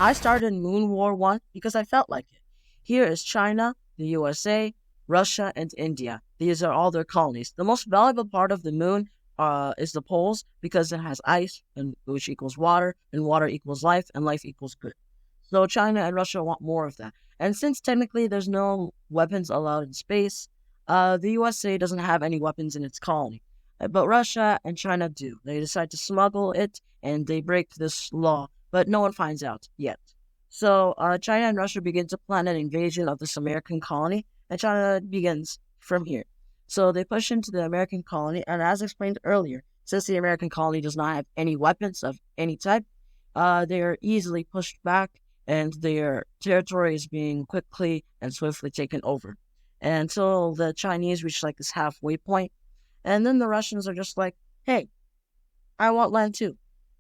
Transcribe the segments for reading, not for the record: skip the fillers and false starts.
I started Moon War 1 because I felt like it. Here is China, the USA, Russia, and India. These are all their colonies. The most valuable part of the moon is the poles because it has ice, and which equals water, and water equals life, and life equals good. So China and Russia want more of that. And since technically there's no weapons allowed in space, the USA doesn't have any weapons in its colony. But Russia and China do. They decide to smuggle it, and they break this law, but no one finds out yet. So China and Russia begin to plan an invasion of this American colony, and China begins from here. So they push into the American colony, and as explained earlier, since the American colony does not have any weapons of any type, they are easily pushed back, and their territory is being quickly and swiftly taken over until the Chinese reach like this halfway point. And then the Russians are just like, hey, I want land too.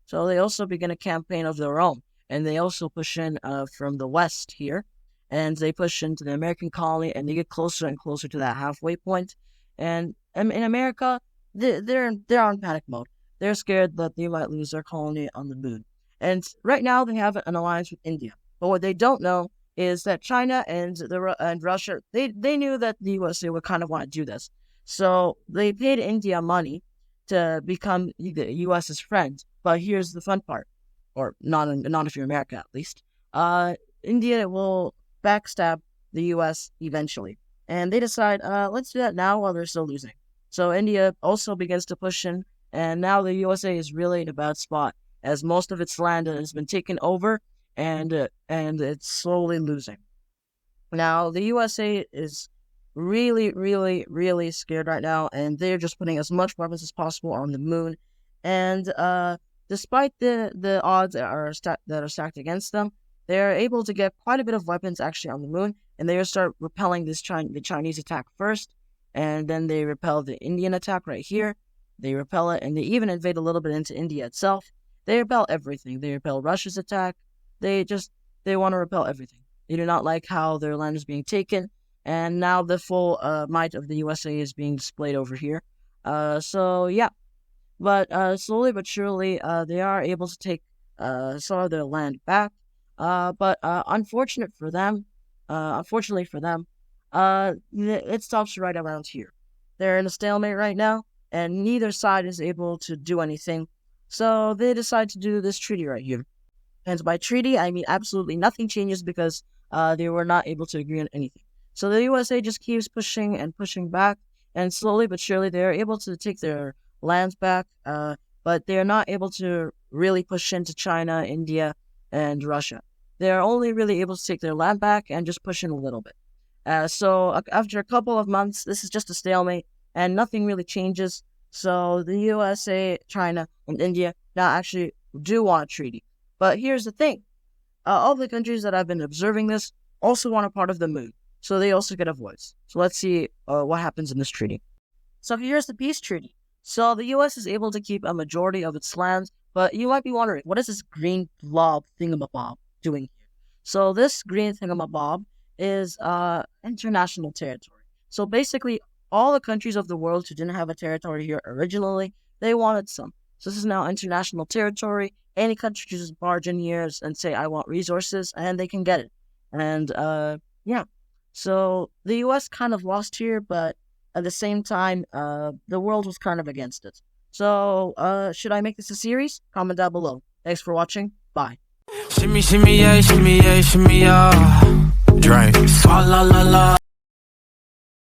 So they also begin a campaign of their own. And they also push in from the west here. And they push into the American colony, and they get closer and closer to that halfway point. And in America, they're on panic mode. They're scared that they might lose their colony on the moon. And right now, they have an alliance with India. But what they don't know is that China and Russia, they knew that the USA would kind of want to do this. So they paid India money to become the US's friend. But here's the fun part, or not if you're America at least. India will backstab the US eventually. And they decide, let's do that now while they're still losing. So India also begins to push in, and now the USA is really in a bad spot, as most of its land has been taken over, and it's slowly losing. Now, the USA is really, really, really scared right now, and they're just putting as much weapons as possible on the moon. And despite the odds that are stacked against them, they are able to get quite a bit of weapons actually on the moon, and they start repelling the Chinese attack first, and then they repel the Indian attack right here. They repel it, and they even invade a little bit into India itself. They repel everything. They repel Russia's attack. They want to repel everything. They do not like how their land is being taken, and now the full might of the USA is being displayed over here. So yeah, but slowly but surely, they are able to take some of their land back. But unfortunately for them, it stops right around here. They're in a stalemate right now, and neither side is able to do anything. So they decide to do this treaty right here. And by treaty, I mean absolutely nothing changes because they were not able to agree on anything. So the USA just keeps pushing and pushing back, and slowly but surely they are able to take their lands back, but they are not able to really push into China, India, and Russia. They are only really able to take their land back and just push in a little bit. So after a couple of months, this is just a stalemate, and nothing really changes. So the USA, China, and India now actually do want a treaty. But here's the thing. All the countries that have been observing this also want a part of the moon. So they also get a voice. So let's see what happens in this treaty. So here's the peace treaty. So the US is able to keep a majority of its lands, but you might be wondering, what is this green blob thingamabob doing here? So this green thingamabob is international territory. So basically, all the countries of the world who didn't have a territory here originally, they wanted some. So this is now international territory. Any country can just barge in here and say, I want resources, and they can get it. And yeah. So the US kind of lost here, but at the same time, the world was kind of against it. So should I make this a series? Comment down below. Thanks for watching. Bye. Shimmy, shimmy, yeah, shimmy, yeah, shimmy, yeah. Drink. Swalla la la.